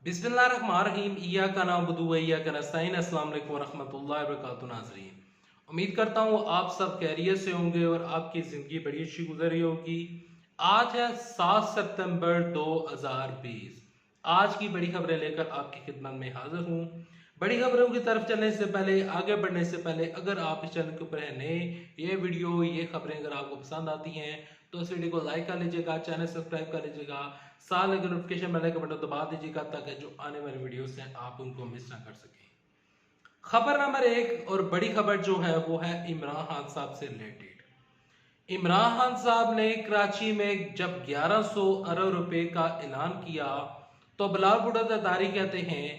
बिस्मिल्लाहिर्रहमानिर्रहीम इय्याका नअबुदु व इय्याका नस्तईन। अस्सलाम वालेकुम व रहमतुल्लाहि व बरकातुहू। नाज़रीन, उम्मीद करता हूँ आप सब खैरियत से होंगे और आपकी ज़िंदगी बड़ी अच्छी गुजर रही होगी। आज है 7 सितंबर 2020। आज की बड़ी खबरें लेकर आपकी खिदमत में हाजिर हूँ। बड़ी खबरों की तरफ चलने से पहले, आगे बढ़ने से पहले, अगर आप इस चैनल के ऊपर है नए, ये वीडियो ये खबरें अगर आपको पसंद आती हैं तो इस वीडियो को लाइक कर लीजिएगा, चैनल सब्सक्राइब कर लीजिएगा, साथ लगे नोटिफिकेशन बेल का बटन दबा दीजिएगा ताकि जो आने वाली वीडियोस हैं आप उनको मिस ना कर सकें। खबर नंबर 1 और बड़ी खबर जो है वो है इमरान खान साहब से रिलेटेड। इमरान खान साहब ने कराची में जब 1100 अरब रुपए का ऐलान किया तो बिलाल भुट्टो जरदारी कहते हैं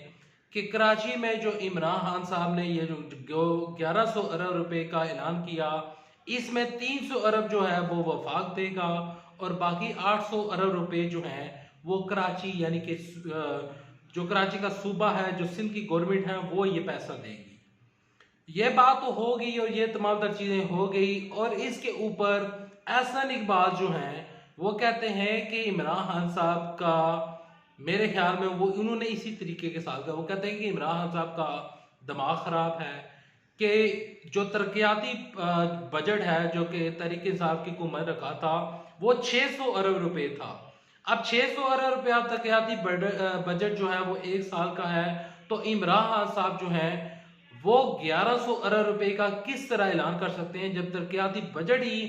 कि कराची में जो इमरान खान साहब ने ये जो 1100 अरब रुपए का ऐलान किया, इसमें 300 अरब जो है वो वफाक देगा और बाकी 800 अरब रुपए जो हैं वो कराची यानी कि जो कराची का सूबा है, जो सिंध की गवर्नमेंट है, वो ये पैसा देगी। ये बात तो हो गई और ये तमाम तर चीजें हो गई और इसके ऊपर एहसन इकबाल जो हैं वो कहते हैं कि इमरान खान साहब का, मेरे ख्याल में वो उन्होंने इसी तरीके के साथ वो कहते हैं कि इमरान खान साहब का दिमाग खराब है कि जो तरक्याती बजट है जो कि तहरीक इंसाफ की हुकूमत रखा था वो 600 अरब रुपए था। अब 600 अरब रुपया तरक्याती बजट जो है वो एक साल का है, तो इमरान खान साहब जो है वो 1100 अरब रुपए का किस तरह ऐलान कर सकते हैं जब तरक्याती बजट ही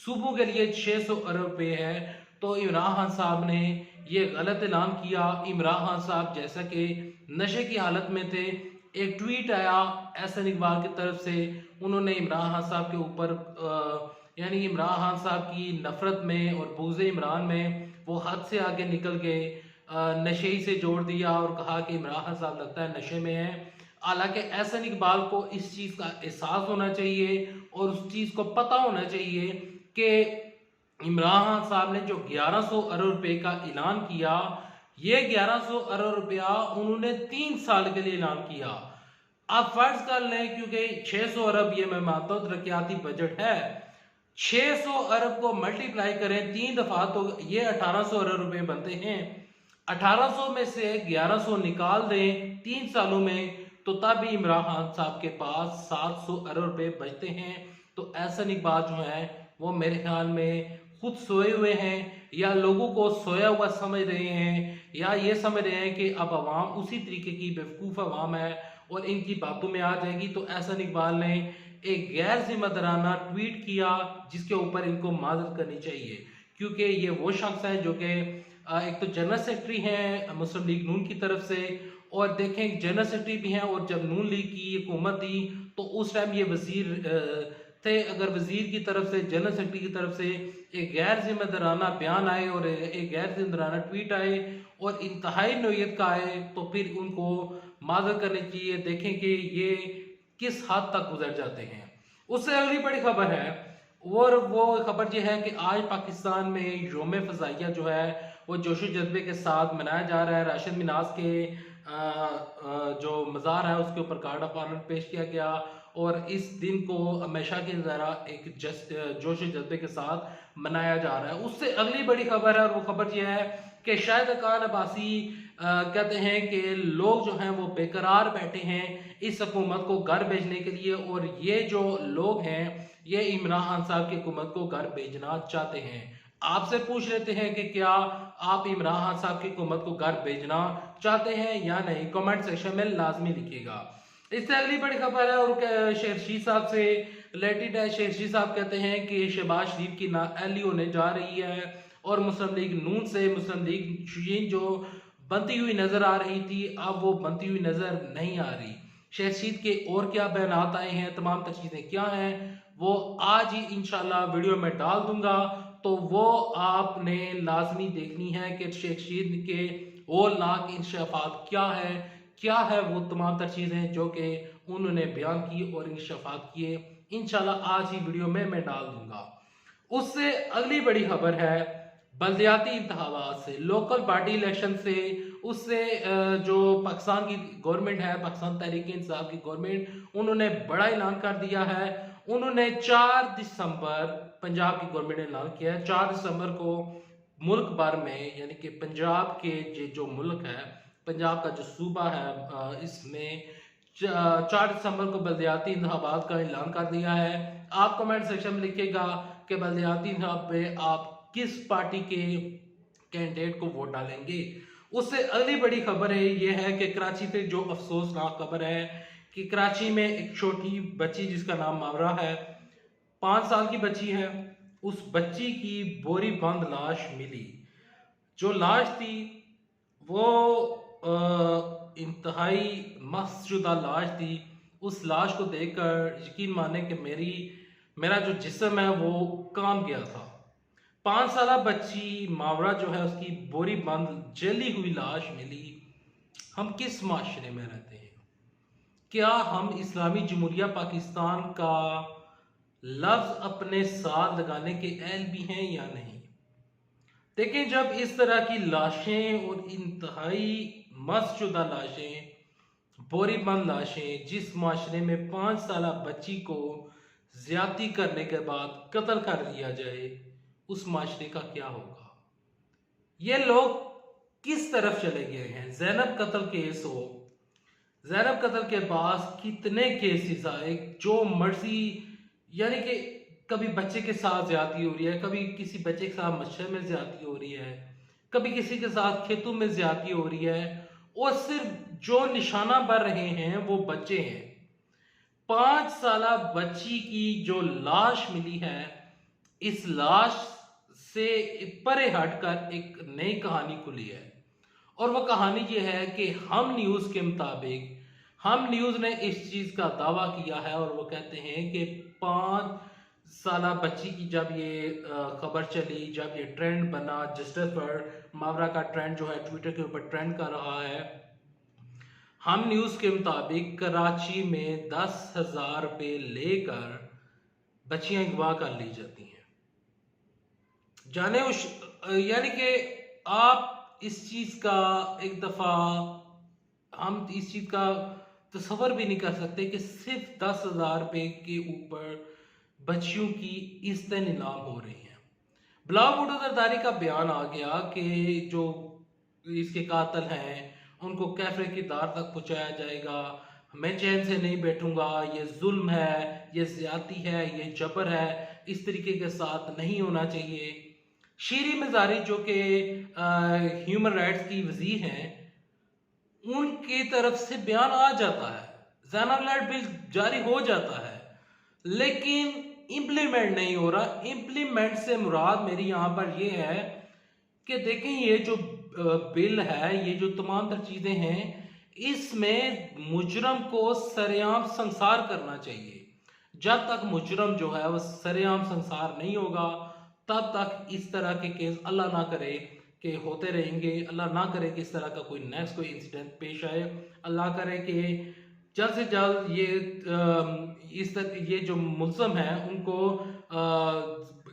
सूबों के लिए 600 अरब रुपए है। तो इमरान खान साहब ने ये गलत ऐलान किया। इमरान खान साहब जैसा कि नशे की हालत में थे, एक ट्वीट आया एहसन इकबाल की तरफ से, उन्होंने इमरान खान साहब के ऊपर यानी इमरान खान साहब की नफरत में और बुग़्ज़ इमरान में वो हद से आगे निकल गए, नशे ही से जोड़ दिया और कहा कि इमरान खान साहब लगता है नशे में है। हालांकि एहसन इकबाल को इस चीज़ का एहसास होना चाहिए और उस चीज़ को पता होना चाहिए कि इमरान खान साहब ने जो 1100 अरब रुपए का ऐलान किया, ये 1100 अरब रुपया उन्होंने 3 साल के लिए ऐलान किया। आप फर्ज कर लें, क्योंकि 600 अरब ये मैं मानता हूँ तरक्याती बजट है, 600 अरब को मल्टीप्लाई करें 3 दफा तो ये 1800 अरब रुपए बनते हैं। 1800 में से 1100 निकाल दें 3 सालों में तो तब भी इमरान खान साहब के पास 700 अरब रुपए बचते हैं। तो एहसन इकबाल जो है वो मेरे ख्याल में खुद सोए हुए हैं या लोगों को सोया हुआ समझ रहे हैं या ये समझ रहे हैं कि अब अवाम उसी तरीके की बेवकूफ़ अवाम है और इनकी बातों में आ जाएगी। तो एहसन इकबाल ने एक गैर जिम्मेदाराना ट्वीट किया जिसके ऊपर इनको माजरत करनी चाहिए, क्योंकि ये वो शख्स है जो कि एक तो जनरल सेक्रेटरी हैं मुस्लिम लीग नून की तरफ से, और देखें जनरल सेक्रेटरी भी हैं और जब नून लीग की हुकूमत थी तो उस टाइम ये वजीर थे। अगर वजीर की तरफ से, जनरल सेक्रेटरी की तरफ से एक गैर जिम्मेदाराना बयान आए और एक गैर जिम्मेदाराना ट्वीट आए और इंतहाई नौयत का आए तो फिर उनको माजरत करनी चाहिए। देखें कि ये किस हद तक गुजर जाते हैं। उससे अगली बड़ी खबर है और वो खबर यह है कि आज पाकिस्तान में योम फ़ज़ाइया जो है वो जोशो जज्बे के साथ मनाया जा रहा है। राशिद मिनास के जो मज़ार है उसके ऊपर गार्ड ऑफ ऑनर पेश किया गया और इस दिन को हमेशा की तरह एक जोश जज्बे के साथ मनाया जा रहा है। उससे अगली बड़ी खबर है और वो खबर यह है कि शाहिद खान अब्बासी कहते हैं कि लोग जो हैं वो बेकरार बैठे हैं इस हुकूमत को घर भेजने के लिए, और ये जो लोग हैं ये इमरान खान साहब की हुकूमत को घर भेजना चाहते हैं। आपसे पूछ लेते हैं कि क्या आप इमरान खान साहब की हुकूमत को घर भेजना चाहते हैं या नहीं? कमेंट सेक्शन में लाजमी लिखिएगा। इससे अगली बड़ी खबर है और शेरशीद साहब से रिलेटेड है। शेरशीद साहब कहते हैं कि शहबाज शरीफ की नाअहली होने जा रही है और मुस्लिम लीग नून से मुस्लिम लीग शूयीन जो बनती हुई नजर आ रही थी अब वो बनती हुई नजर नहीं आ रही। शेरशीद के और क्या बयानात आए हैं, तमाम तर चीजें क्या हैं, वो आज ही इंशाल्लाह वीडियो में डाल दूंगा, तो वो आपने लाजमी देखनी है कि शेरशीद के होलनाक इंशफात क्या है वो तमाम तर चीजें जो कि उन्होंने बयान की और इंशफात किए, इंशाल्लाह आज ही वीडियो में मैं डाल दूंगा। उससे अगली बड़ी खबर है बल्दियाती इंतखाबात से, लोकल बॉडी इलेक्शन से, उससे जो पाकिस्तान की गवर्नमेंट है, पाकिस्तान तहरीक इंसाफ की गवर्नमेंट, उन्होंने बड़ा ऐलान कर दिया है। उन्होंने 4 दिसंबर पंजाब की गवर्नमेंट ने ऐलान किया है 4 दिसंबर को मुल्क भर में, यानी कि पंजाब के जो मुल्क है पंजाब का जो सूबा है इसमें 4 दिसंबर को बलदियाती इंतखाबात का ऐलान कर दिया है। आप कमेंट सेक्शन में लिखिएगा कि बलदियाती इंतखाब में आप किस पार्टी के कैंडिडेट को वोट डालेंगे। उससे अगली बड़ी खबर है ये है कि कराची से जो अफसोसनाक खबर है कि कराची में एक छोटी बच्ची जिसका नाम मावरा है, 5 साल की बच्ची है, उस बच्ची की बोरी बंद लाश मिली। जो लाश थी वो इंतहाई मस्जूदा लाश थी। उस लाश को देखकर यकीन माने कि मेरा जो जिस्म है वो काम गया था। 5 साल बच्ची मावरा जो है उसकी बोरी बंद जली हुई लाश मिली। हम किस माशरे में रहते हैं? क्या हम इस्लामी जमहूरिया पाकिस्तान का लफ्ज अपने साथ लगाने के अहल भी हैं या नहीं? देखें, जब इस तरह की लाशें और इंतहाई मस्जूदा लाशें, बोरीबंद लाशें, जिस माशरे में 5 साल बच्ची को ज्यादती करने के बाद कत्ल कर दिया जाए, उस माशरे का क्या होगा? ये लोग किस तरफ चले गए हैं? जैनब कत्ल केस हो, जैनब कत्ल के बाद कितने केसेस आए, जो मर्जी, यानी कि कभी बच्चे के साथ ज्यादती हो रही है, कभी किसी बच्चे के साथ मच्छर में ज्यादती हो रही है, कभी किसी के साथ खेतों में ज्यादती हो रही है, और सिर्फ जो निशाना बर रहे हैं वो बच्चे हैं। 5 साल बच्ची की जो लाश मिली है, इस लाश से परे हटकर एक नई कहानी खुली है, और वो कहानी ये है कि हम न्यूज के मुताबिक, हम न्यूज ने इस चीज का दावा किया है, और वो कहते हैं कि 5 साल बच्ची की जब ये खबर चली, जब ये ट्रेंड बना, जस्टिस फॉर मावरा का ट्रेंड जो है ट्विटर के ऊपर ट्रेंड कर रहा है, हम न्यूज के मुताबिक कराची में 10,000 रुपये लेकर बच्चियां अगवा कर ली जाती हैं। जाने उस, यानी कि आप इस चीज का एक दफा, हम इस चीज का तस्वर भी नहीं कर सकते कि सिर्फ 10,000 रुपये के ऊपर बच्चियों की इज्जतें नीलाम हो रही हैं। बिलावल भुट्टो जरदारी का बयान आ गया कि जो इसके कातिल हैं उनको कैफरे की दार तक पहुंचाया जाएगा, मैं चैन से नहीं बैठूंगा, ये जुल्म है, ये ज्यादती है, ये जबर है, इस तरीके के साथ नहीं होना चाहिए। शीरी मजारी जो कि ह्यूमन राइट्स की वजीर हैं, उनकी तरफ से बयान आ जाता है, जैनब लाइट बिल जारी हो जाता है, लेकिन इम्प्लीमेंट नहीं हो रहा। इम्प्लीमेंट से मुराद मेरी यहां पर यह है कि देखें, ये जो बिल है, ये जो तमाम तर चीजें हैं, इसमें मुजरम को सरेआम संसार करना चाहिए। जब तक मुजरम जो है वह सरेआम संसार नहीं होगा, तब तक इस तरह के केस अल्लाह ना करे कि होते रहेंगे। अल्लाह ना करे कि इस तरह का कोई नेक्स्ट कोई इंसिडेंट पेश आए। अल्लाह करे कि जल्द से जल्द ये जो मुल्ज़म है उनको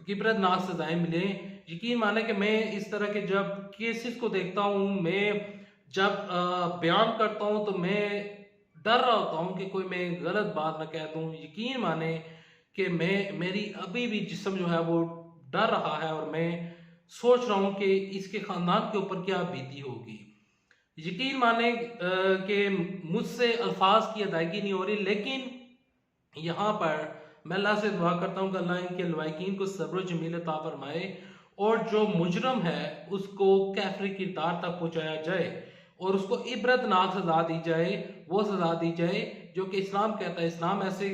इबरतनाक सजाएं मिले। यकीन माने कि मैं इस तरह के जब केसेस को देखता हूँ, मैं जब बयान करता हूँ तो मैं डर रहा होता हूँ कि कोई मैं गलत बात ना कह दूँ। यकीन माने कि मेरी अभी भी जिस्म जो है वो डर रहा है, और मैं सोच रहा हूँ कि इसके खानदान के ऊपर क्या बीती होगी। यकीन माने कि मुझसे अल्फाज की अदायगी नहीं हो रही, लेकिन यहाँ पर मैं अल्लाह से दुआ करता हूँ कि अल्लाह इनके लवाकिन को सब्र जमील अता फरमाए, और जो मुजरम है उसको कैफरी किरदार तक पहुँचाया जाए, और उसको इबरतनाक सजा दी जाए, वो सजा दी जाए जो कि इस्लाम कहता है। इस्लाम ऐसे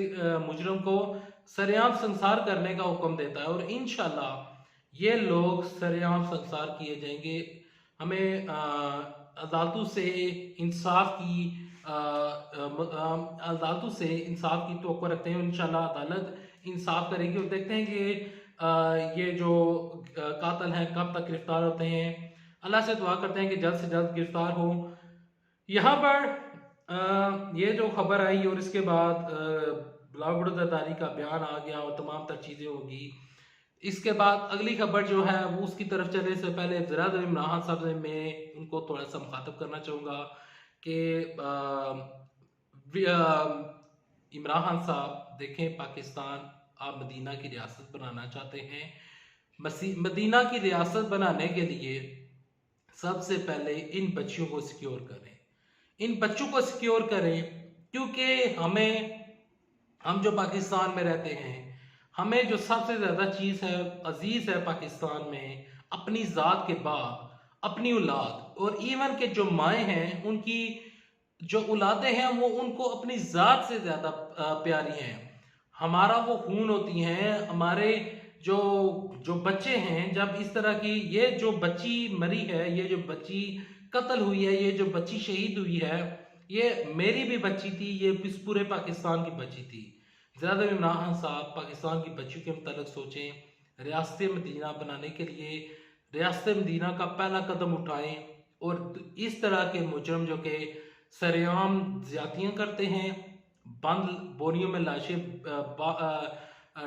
मुजरम को सरेआम संसार करने का हुक्म देता है, और इंशाल्लाह ये लोग सरेआम संसार किए जाएंगे। हमें अदालतों से इंसाफ की तवक्को रखते हैं। इंशाल्लाह अदालत इंसाफ करेगी, और देखते हैं कि ये जो कातिल हैं कब तक गिरफ्तार होते हैं। अल्लाह से दुआ करते हैं कि जल्द से जल्द गिरफ्तार हो। यहाँ पर ये जो खबर आई, और इसके बाद बिलावल भुट्टो जरदारी का बयान आ गया और तमाम तर चीज़ें होगी। इसके बाद अगली खबर जो है वो उसकी तरफ चलने से पहले ज़रा इमरान साहब से मैं उनको थोड़ा सा मुखातब करना चाहूँगा कि इमरान साहब देखें, पाकिस्तान आप मदीना की रियासत बनाना चाहते हैं। मदीना की रियासत बनाने के लिए सबसे पहले इन बच्चियों को सिक्योर करें, इन बच्चों को सिक्योर करें, क्योंकि हम जो पाकिस्तान में रहते हैं, हमें जो सबसे ज्यादा चीज है अजीज है पाकिस्तान में, अपनी जात के बाद अपनी औलाद, और इवन के जो माएँ हैं उनकी जो औलादे हैं वो उनको अपनी जात से ज्यादा प्यारी हैं। हमारा वो खून होती हैं, हमारे जो जो बच्चे हैं, जब इस तरह की ये जो बच्ची मरी है, ये जो बच्ची कत्ल हुई है, ये जो बच्ची शहीद हुई है, ये मेरी भी बच्ची थी, ये इस पूरे पाकिस्तान की बच्ची थी। ज़्यादा इमरान खान साहब पाकिस्तान की बच्चियों के मुतालिक सोचें, रियासत मदीना बनाने के लिए रियासत मदीना का पहला कदम उठाएं, और इस तरह के मुजरम जो कि सरेआम ज्यादतियाँ करते हैं, बंद बोरियों में लाशें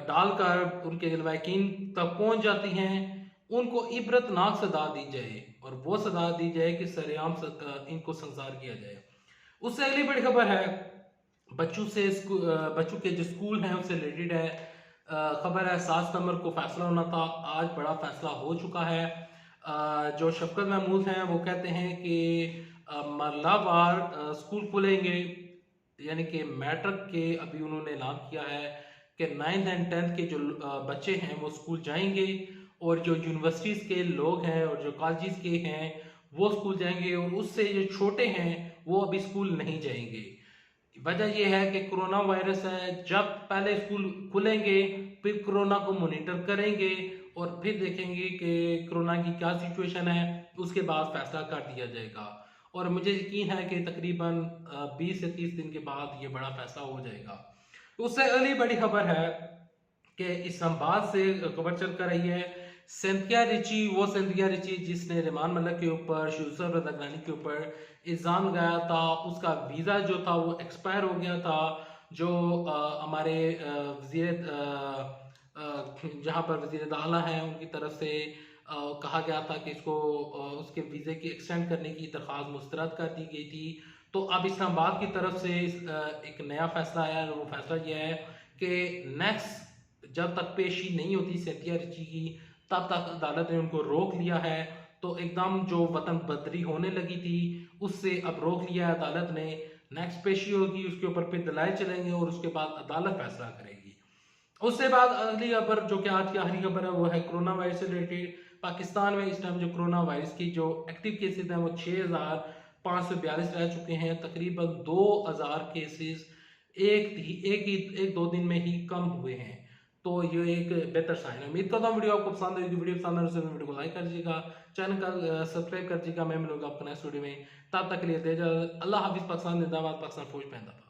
डालकर उनके लवाकिन तक पहुंच जाती हैं, उनको इबरतनाक सजा दी जाए, और वो सजा दी जाए कि सरेआम इनको संसार किया जाए। उससे अगली बड़ी खबर है बच्चों के जो स्कूल हैं उससे रिलेटेड है। खबर है 7 सितंबर को फैसला होना था, आज बड़ा फैसला हो चुका है। जो शफकत महमूद हैं वो कहते हैं कि मरलावार स्कूल खुलेंगे, यानी कि मैट्रिक के अभी उन्होंने ऐलान किया है कि 9th एंड 10th के जो बच्चे हैं वो स्कूल जाएंगे, और जो यूनिवर्सिटीज़ के लोग हैं और जो कॉलेजेस के हैं वो स्कूल जाएंगे, और उससे जो छोटे हैं वो अभी स्कूल नहीं जाएंगे। वजह यह है कि कोरोना वायरस है, जब पहले स्कूल खुलेंगे फिर कोरोना को मॉनिटर करेंगे और फिर देखेंगे कि कोरोना की क्या सिचुएशन है, उसके बाद फैसला कर दिया जाएगा। और मुझे यकीन है कि तकरीबन 20 से 30 दिन के बाद ये बड़ा फैसला हो जाएगा। उससे अगली बड़ी खबर है कि इस्लामाबाद से खबर चल कर रही है, सिंथिया रिची, वो सिंथिया रिची जिसने रिमान मलिक के ऊपर, यूसुफ रज़ा गिलानी के ऊपर इल्ज़ाम लगाया था, उसका वीज़ा जो था वो एक्सपायर हो गया था। जो हमारे वज़ीर जहाँ पर वज़ीर दाखिला हैं उनकी तरफ से कहा गया था कि इसको उसके वीज़े की एक्सटेंड करने की दरख्वास्त मुस्तरद कर दी गई थी। तो अब इस्लामाबाद की तरफ से एक नया फैसला आया है, वो फैसला यह है कि नेक्स्ट जब तक पेशी नहीं होती सिंथिया रिची की, तब तक अदालत ने उनको रोक लिया है। तो एकदम जो वतन बदरी होने लगी थी उससे अब रोक लिया है अदालत ने। नेक्स्ट पेशी होगी, उसके ऊपर फिर दलाइल चलेंगे और उसके बाद अदालत फैसला करेगी। उससे बाद अगली खबर जो कि आज की आखिरी खबर है वो है कोरोना वायरस से रिलेटेड। पाकिस्तान में इस टाइम जो कोरोना वायरस की जो एक्टिव केसेस हैं वो 6542 रह चुके हैं। तकरीबन 2000 केसेस एक दो दिन में ही कम हुए हैं। तो ये एक बेहतर साइन है। उम्मीद करता हूँ वीडियो आपको पसंद आएगी। वीडियो पसंद आने से वीडियो को लाइक कर दीजिएगा, चैनल का सब्सक्राइब कर दीजिएगा। मैं मिलूंगा आपको नेक्स्ट वीडियो में, तब तक के लिए अल्लाह हाफिज़। पाकिस्तान जिंदाबाद, पाकिस्तान फौज पे जिंदाबाद।